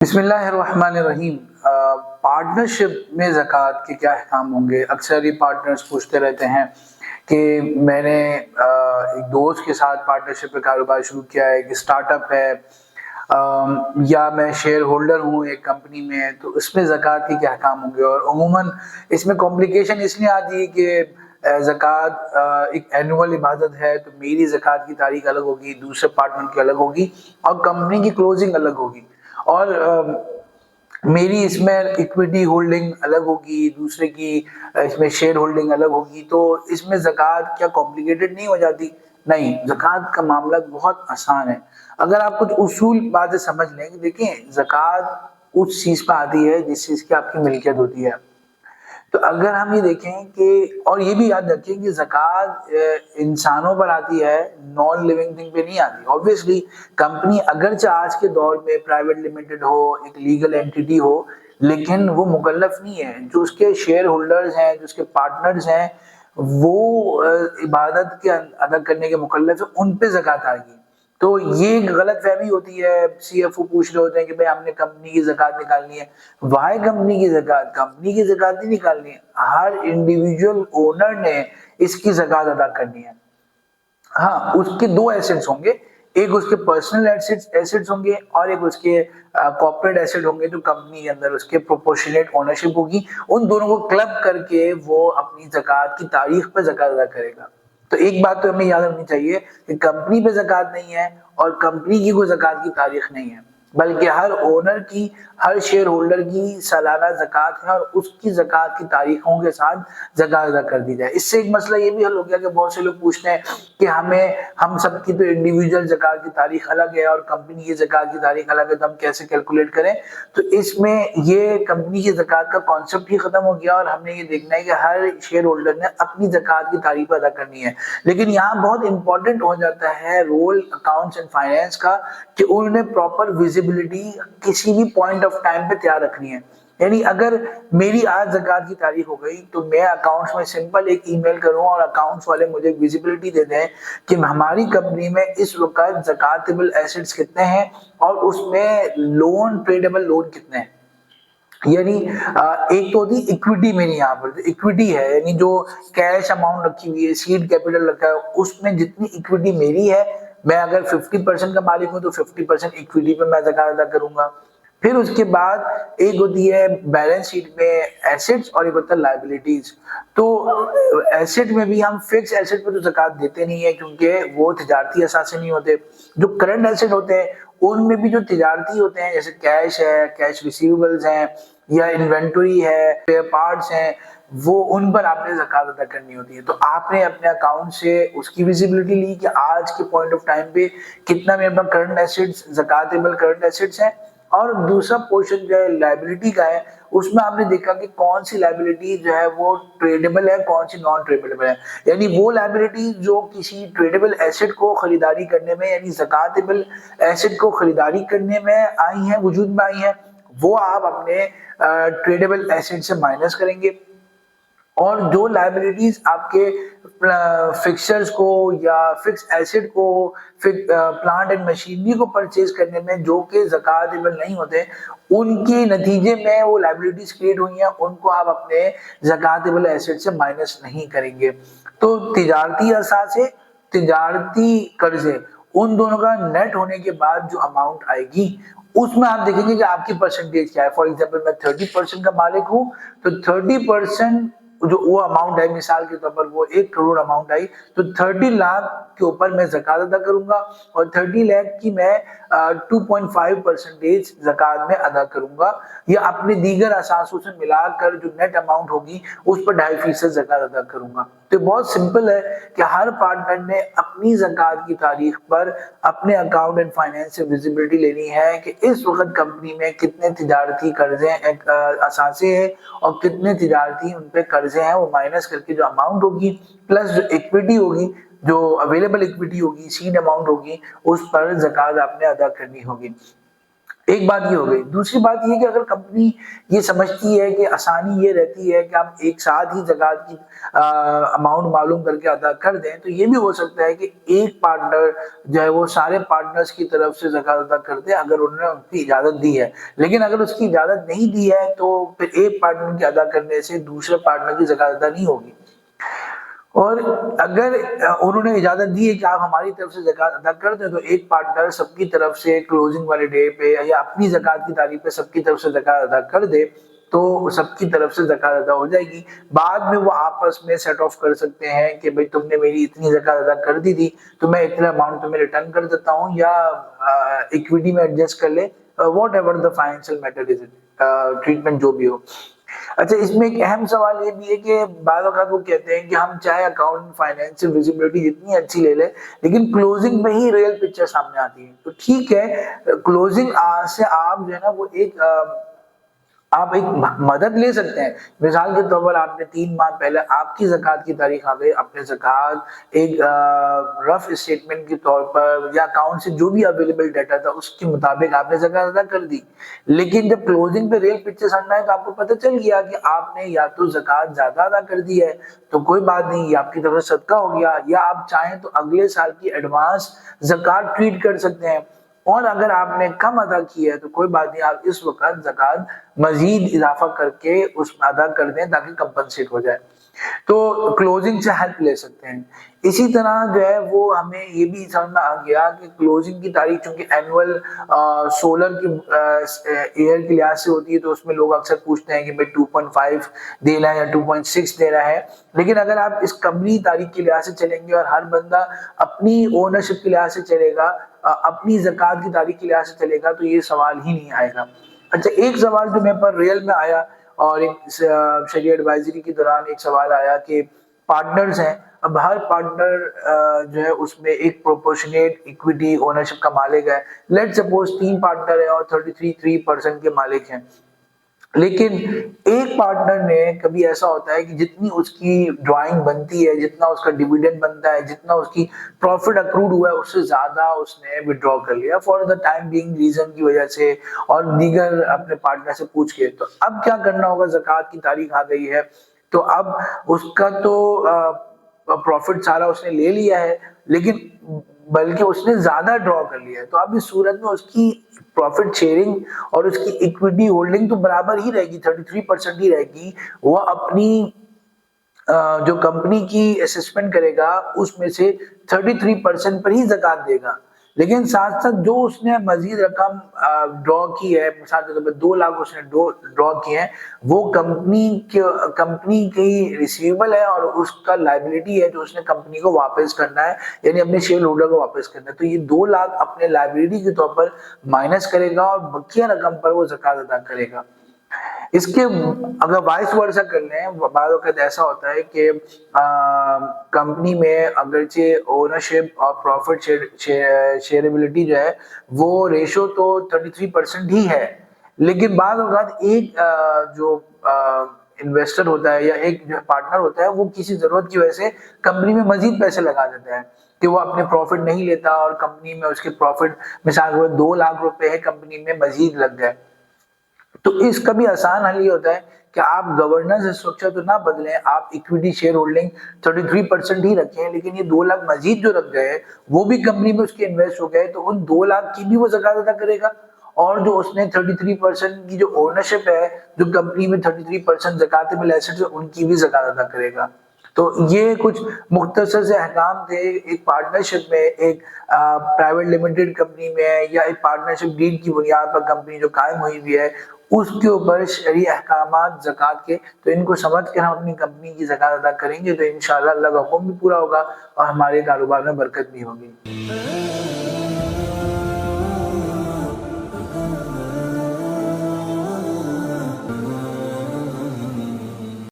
بسم اللہ الرحمن الرحیم۔ پارٹنرشپ میں زکوٰۃ کے کیا احکام ہوں گے؟ اکثر یہ پارٹنرز پوچھتے رہتے ہیں کہ میں نے ایک دوست کے ساتھ پارٹنرشپ پہ کاروبار شروع کیا ہے، ایک اسٹارٹ اپ ہے، یا میں شیئر ہولڈر ہوں ایک کمپنی میں، تو اس میں زکوٰۃ کے کیا احکام ہوں گے؟ اور عموماً اس میں کمپلیکیشن اس لیے آتی ہے کہ زکوٰۃ ایک اینول عبادت ہے، تو میری زکوٰۃ کی تاریخ الگ ہوگی، دوسرے پارٹنر کی الگ ہوگی، اور کمپنی کی کلوزنگ الگ ہوگی، اور میری اس میں ایکویٹی ہولڈنگ الگ ہوگی، دوسرے کی اس میں شیئر ہولڈنگ الگ ہوگی۔ تو اس میں زکوٰۃ کیا کمپلیکیٹڈ نہیں ہو جاتی؟ نہیں، زکوٰۃ کا معاملہ بہت آسان ہے۔ اگر آپ کچھ اصول باتیں سمجھ لیں کہ دیکھیں، زکوٰۃ اس چیز پہ آتی ہے جس چیز کی آپ کی ملکیت ہوتی ہے۔ تو اگر ہم یہ دیکھیں کہ، اور یہ بھی یاد رکھیں کہ زکوٰۃ انسانوں پر آتی ہے، نان لیونگ تھنگ پہ نہیں آتی۔ آبویسلی کمپنی اگرچہ آج کے دور میں پرائیویٹ لمیٹڈ ہو، ایک لیگل اینٹیٹی ہو، لیکن وہ مکلف نہیں ہے۔ جو اس کے شیئر ہولڈرز ہیں، جو اس کے پارٹنرز ہیں، وہ عبادت کے ادا کرنے کے مکلف ہیں، ان پہ زکوٰۃ آئے گی۔ تو یہ غلط فہمی ہوتی ہے، سی ایف او پوچھ رہے ہوتے ہیں کہ بھائی ہم نے کمپنی کی زکوٰۃ نکالنی ہے۔ وائی کمپنی کی زکوٰۃ؟ کمپنی کی زکوٰۃ نہیں نکالنی ہے، ہر انڈیویجول اونر نے اس کی زکوٰۃ ادا کرنی ہے۔ ہاں، اس کے دو ایسٹس ہوں گے، ایک اس کے پرسنل ایسٹس ہوں گے، اور ایک اس کے کارپوریٹ ایسٹ ہوں گے، جو کمپنی کے اندر اس کے پروپورشنیٹ اونرشپ ہوگی۔ ان دونوں کو کلب کر کے وہ اپنی زکوٰۃ کی تاریخ پہ زکوٰۃ ادا کرے گا۔ تو ایک بات تو ہمیں یاد رکھنی چاہیے کہ کمپنی پہ زکوٰۃ نہیں ہے، اور کمپنی کی کوئی زکوٰۃ کی تاریخ نہیں ہے، بلکہ ہر اونر کی، ہر شیئر ہولڈر کی سالانہ زکوٰۃ ہے، اور اس کی زکوٰۃ کی تاریخوں کے ساتھ زکوٰۃ ادا کر دی جائے۔ اس سے ایک مسئلہ یہ بھی حل ہو گیا کہ بہت سے لوگ پوچھتے ہیں کہ ہم سب کی تو انڈیویجول زکوٰۃ کی تاریخ الگ ہے، اور کمپنی کی زکوٰۃ کی تاریخ الگ ہے، تو ہم کیسے کیلکولیٹ کریں؟ تو اس میں یہ کمپنی کی زکوٰۃ کا کانسیپٹ ہی ختم ہو گیا، اور ہم نے یہ دیکھنا ہے کہ ہر شیئر ہولڈر نے اپنی زکوٰۃ کی تاریخ ادا کرنی ہے۔ لیکن یہاں بہت امپورٹنٹ ہو جاتا ہے رول اکاؤنٹس اینڈ فائنینس کا، کہ انہوں نے پراپر ویزیبلٹی کسی بھی پوائنٹ آف ٹائم پہ تیار رکھنی ہے۔ یعنی اگر میری آج زکوٰۃ کی تاریخ ہو گئی، تو میں اکاؤنٹس میں سمپل ایک ای میل کروں، اور اکاؤنٹس والے مجھے ویزیبلٹی دے دیں کہ ہماری کمپنی میں اس وقت زکوٰۃیبل ایسٹس کتنے ہیں، اور اس میں لون، ٹریڈیبل لون کتنے ہیں۔ یعنی ایک تو ہوتی ایکویٹی، میری یہاں پر جو ایکویٹی ہے، یعنی جو کیش اماؤنٹ رکھی ہوئی ہے، سیڈ کیپٹل رکھا ہے، اس میں جتنی ایکویٹی میری ہے، میں اگر 50% کا مالک ہوں تو 50% ایکویٹی پہ میں زکوٰۃ ادا کروں گا۔ پھر اس کے بعد ایک ہوتی ہے بیلنس شیٹ میں ایسٹس، اور ایک ہوتا ہے لائبلٹیز۔ تو ایسٹ میں بھی ہم فکس ایسٹ پہ تو زکوٰۃ دیتے نہیں ہیں، کیونکہ وہ تجارتی اثاثے نہیں ہوتے۔ جو کرنٹ ایسٹ ہوتے ہیں، ان میں بھی جو تجارتی ہوتے ہیں، جیسے کیش ہے، کیش ریسیویبلز ہیں، یا انوینٹری ہے، اسپیئر پارٹس ہیں، وہ ان پر آپ نے زکوٰۃ ادا کرنی ہوتی ہے۔ تو آپ نے اپنے اکاؤنٹ سے اس کی ویزیبلٹی لی کہ آج کے پوائنٹ آف ٹائم پہ کتنا میرے پاس کرنٹ ایسٹس، زکوٰۃیبل کرنٹ ایسٹس ہیں۔ اور دوسرا پورشن جو ہے لائبلٹی کا ہے، اس میں آپ نے دیکھا کہ کون سی لائبلٹی جو ہے وہ ٹریڈیبل ہے، کون سی نان ٹریڈیبل ہے۔ یعنی وہ لائبلٹی جو کسی ٹریڈیبل ایسٹ کو خریداری کرنے میں، یعنی زکوٰۃیبل ایسٹ کو خریداری کرنے میں آئی ہیں، وجود میں آئی ہیں، وہ آپ اپنے ٹریڈیبل ایسٹ سے مائنس کریں گے۔ اور جو لائبلٹیز آپ کے فکسچرز کو یا فکس ایسٹ کو، پلانٹ اینڈ مشینری کو پرچیز کرنے میں جو کہ زکوٰۃیبل نہیں ہوتے، ان کے نتیجے میں وہ لائبلٹیز کریٹ ہوئی ہیں، ان کو آپ اپنے زکوٰۃیبل ایسٹ سے مائنس نہیں کریں گے۔ تو تجارتی اثاثے، تجارتی قرضے، ان دونوں کا نیٹ ہونے کے بعد جو اماؤنٹ آئے گی، اس میں آپ دیکھیں گے کہ آپ کی پرسنٹیج کیا ہے۔ فار ایگزامپل میں 30% کا مالک ہوں، تو 30% جو وہ اماؤنٹ ہے، مثال کے طور پر وہ 1 کروڑ اماؤنٹ آئی، تو 30 لاکھ کے اوپر میں زکوٰۃ ادا کروں گا، اور 30 لاکھ کی میں 2.5% زکوٰۃ میں ادا کروں گا، یا اپنے دیگر اثاثوں سے ملا کر جو نیٹ اماؤنٹ ہوگی اس پر 2.5% زکوٰۃ ادا کروں گا۔ تو بہت سمپل ہے کہ ہر پارٹنر نے اپنی زکوٰۃ کی تاریخ پر اپنے اکاؤنٹ اینڈ فائنینس سے ویزیبلٹی لینی ہے کہ اس وقت کمپنی میں کتنے تجارتی قرضے، اثاثے ہیں، اور کتنے تجارتی ان پہ قرضے ہیں، وہ مائنس کر کے جو اماؤنٹ ہوگی، پلس جو ایکویٹی ہوگی، جو اویلیبل ایکویٹی ہوگی، سیڈ اماؤنٹ ہوگی، اس پر زکوٰۃ آپ نے ادا کرنی ہوگی۔ ایک بات یہ ہو گئی. دوسری بات یہ کہ اگر کمپنی یہ سمجھتی ہے کہ آسانی یہ رہتی ہے کہ آپ ایک ساتھ ہی زکوٰۃ کی اماؤنٹ معلوم کر کے ادا کر دیں، تو یہ بھی ہو سکتا ہے کہ ایک پارٹنر جو ہے وہ سارے پارٹنرز کی طرف سے زکوٰۃ ادا کر دے اگر انہوں نے ان کی اجازت دی ہے. لیکن اگر اس کی اجازت نہیں دی ہے تو پھر ایک پارٹنر کی ادا کرنے سے دوسرے پارٹنر کی زکوٰۃ ادا نہیں ہوگی. اور اگر انہوں نے اجازت دی ہے کہ آپ ہماری طرف سے زکوٰۃ ادا کر دیں، تو ایک پارٹنر سب کی طرف سے کلوزنگ والے ڈے پہ یا اپنی زکوٰۃ کی تاریخ پہ سب کی طرف سے زکوٰۃ ادا کر دے تو سب کی طرف سے زکوٰۃ ادا ہو جائے گی. بعد میں وہ آپس میں سیٹ آف کر سکتے ہیں کہ بھئی تم نے میری اتنی زکوٰۃ ادا کر دی تھی تو میں اتنا اماؤنٹ تمہیں ریٹرن کر دیتا ہوں، یا ایکویٹی میں ایڈجسٹ کر لے، what ever the financial matter is treatment جو بھی ہو. اچھا، اس میں ایک اہم سوال یہ بھی ہے کہ بعض اوقات وہ کہتے ہیں کہ ہم چاہے اکاؤنٹ فائنینشیل ویزیبلٹی جتنی اچھی لے لیں لیکن کلوزنگ میں ہی ریئل پکچر سامنے آتی ہے. تو ٹھیک ہے، کلوزنگ سے آپ جو ہے نا وہ آپ ایک مدد لے سکتے ہیں. مثال کے طور پر آپ نے 3 ماہ پہلے آپ کی زکوٰۃ کی تاریخ آ گئی، اپنے زکوٰۃ ایک رف اسٹیٹمنٹ کے طور پر یا اکاؤنٹ سے جو بھی اویلیبل ڈیٹا تھا اس کے مطابق آپ نے زکوٰۃ ادا کر دی. لیکن جب کلوزنگ پہ ریل پکچر سامنے آئے تو آپ کو پتہ چل گیا کہ آپ نے یا تو زکوٰۃ زیادہ ادا کر دی ہے تو کوئی بات نہیں، یہ آپ کی طرف سے صدقہ ہو گیا، یا آپ چاہیں تو اگلے سال کی ایڈوانس زکوٰۃ ٹریٹ کر سکتے ہیں. اور اگر آپ نے کم ادا کیا ہے تو کوئی بات نہیں، آپ اس وقت زکوٰۃ مزید اضافہ کر کے اس میں ادا کر دیں تاکہ کمپنسیٹ ہو جائے. تو کلوزنگ سے ہیلپ لے سکتے ہیں. اسی طرح جو ہے وہ ہمیں یہ بھی سمجھ میں آ گیا کہ کلوزنگ کی تاریخ چونکہ اینول سولر کی ایئر کے لحاظ سے ہوتی ہے تو اس میں لوگ اکثر پوچھتے ہیں کہ بھائی 2.5 دینا ہے یا 2.6 دینا ہے. لیکن اگر آپ اس قمری تاریخ کے لحاظ سے چلیں گے اور ہر بندہ اپنی اونرشپ کے لحاظ سے چلے گا، اپنی زکوٰۃ کی تاریخ کے لحاظ سے چلے گا، تو یہ سوال ہی نہیں آئے گا. اچھا، ایک سوال جو میرے پر ریئل میں آیا اور ایک شریع ایڈوائزری کے دوران ایک سوال آیا کہ پارٹنرز ہیں، اب ہر پارٹنر جو ہے اس میں ایک پروپورشنیٹ ایکویٹی اونرشپ کا مالک ہے. لیٹ سپوز 3 پارٹنر ہیں اور 33% کے مالک ہیں، لیکن ایک پارٹنر نے کبھی ایسا ہوتا ہے کہ جتنی اس کی ڈرائنگ بنتی ہے، جتنا اس کا ڈیویڈنڈ بنتا ہے، جتنا اس کی پروفٹ اکروڈ ہوا ہے اس سے زیادہ اس نے وڈرا کر لیا for the time being reason کی وجہ سے اور دیگر اپنے پارٹنر سے پوچھ کے. تو اب کیا کرنا ہوگا؟ زکوٰۃ کی تاریخ آ گئی ہے تو اب اس کا تو پروفٹ سارا اس نے لے لیا ہے، لیکن بلکہ اس نے زیادہ ڈرا کر لیا ہے. تو اب اس صورت میں اس کی پروفٹ شیئرنگ اور اس کی ایکویٹی ہولڈنگ تو برابر ہی رہے گی، 33% ہی رہے گی. وہ اپنی جو کمپنی کی اسسمنٹ کرے گا اس میں سے 33% پر ہی زکوٰۃ دے گا. لیکن ساتھ ساتھ جو اس نے مزید رقم ڈرا کی ہے، مثال کے طور پر 2 لاکھ اس نے ڈرا کیے ہیں، وہ کمپنی کی ریسیویبل ہے اور اس کا لائبلٹی ہے جو اس نے کمپنی کو واپس کرنا ہے، یعنی اپنے شیئر ہولڈر کو واپس کرنا ہے. تو یہ 2 لاکھ اپنے لائبلٹی کے طور پر مائنس کرے گا اور بقیہ رقم پر وہ زکوٰۃ ادا کرے گا. اس کے اگر وائس ورثہ کر لیں، بعض اوقات ایسا ہوتا ہے کہ کمپنی میں اگرچہ اونرشپ اور پروفٹ شیئربلٹی جو ہے وہ ریشو تو 33% ہی ہے، لیکن بعض اوقات ایک جو انویسٹر ہوتا ہے یا ایک جو پارٹنر ہوتا ہے وہ کسی ضرورت کی وجہ سے کمپنی میں مزید پیسے لگا دیتا ہے کہ وہ اپنے پروفٹ نہیں لیتا اور کمپنی میں اس کے پروفٹ مثال کے 2 لاکھ روپے ہے کمپنی میں مزید لگ گئے. تو اس کا بھی آسان حل یہ ہوتا ہے کہ آپ گورننس اسٹرکچر تو نہ بدلیں، آپ ایکویٹی شیئر ہولڈنگ 33% ہی رکھیں، لیکن یہ 2 لاکھ مزید جو رکھ گئے وہ بھی کمپنی میں اس کے انویسٹ ہو گئے تو ان 2 لاکھ کی بھی وہ زکوٰۃ ادا کرے گا. اور جو اس نے 33% کی جو اونرشپ ہے، جو کمپنی میں 33% زکوٰۃ ایسٹ ہے، ان کی بھی زکوٰۃ ادا کرے گا. تو یہ کچھ مختصر سے احکام تھے ایک پارٹنرشپ میں، ایک پرائیویٹ لمیٹڈ کمپنی میں یا ایک پارٹنرشپ ڈیل کی بنیاد پر کمپنی جو قائم ہوئی ہوئی ہے اس کے اوپر شرعی احکامات زکوٰۃ کے. تو ان کو سمجھ کر ہم اپنی کمپنی کی زکوٰۃ ادا کریں گے تو انشاءاللہ اللہ کا حکم بھی پورا ہوگا اور ہمارے کاروبار میں برکت بھی ہوگی.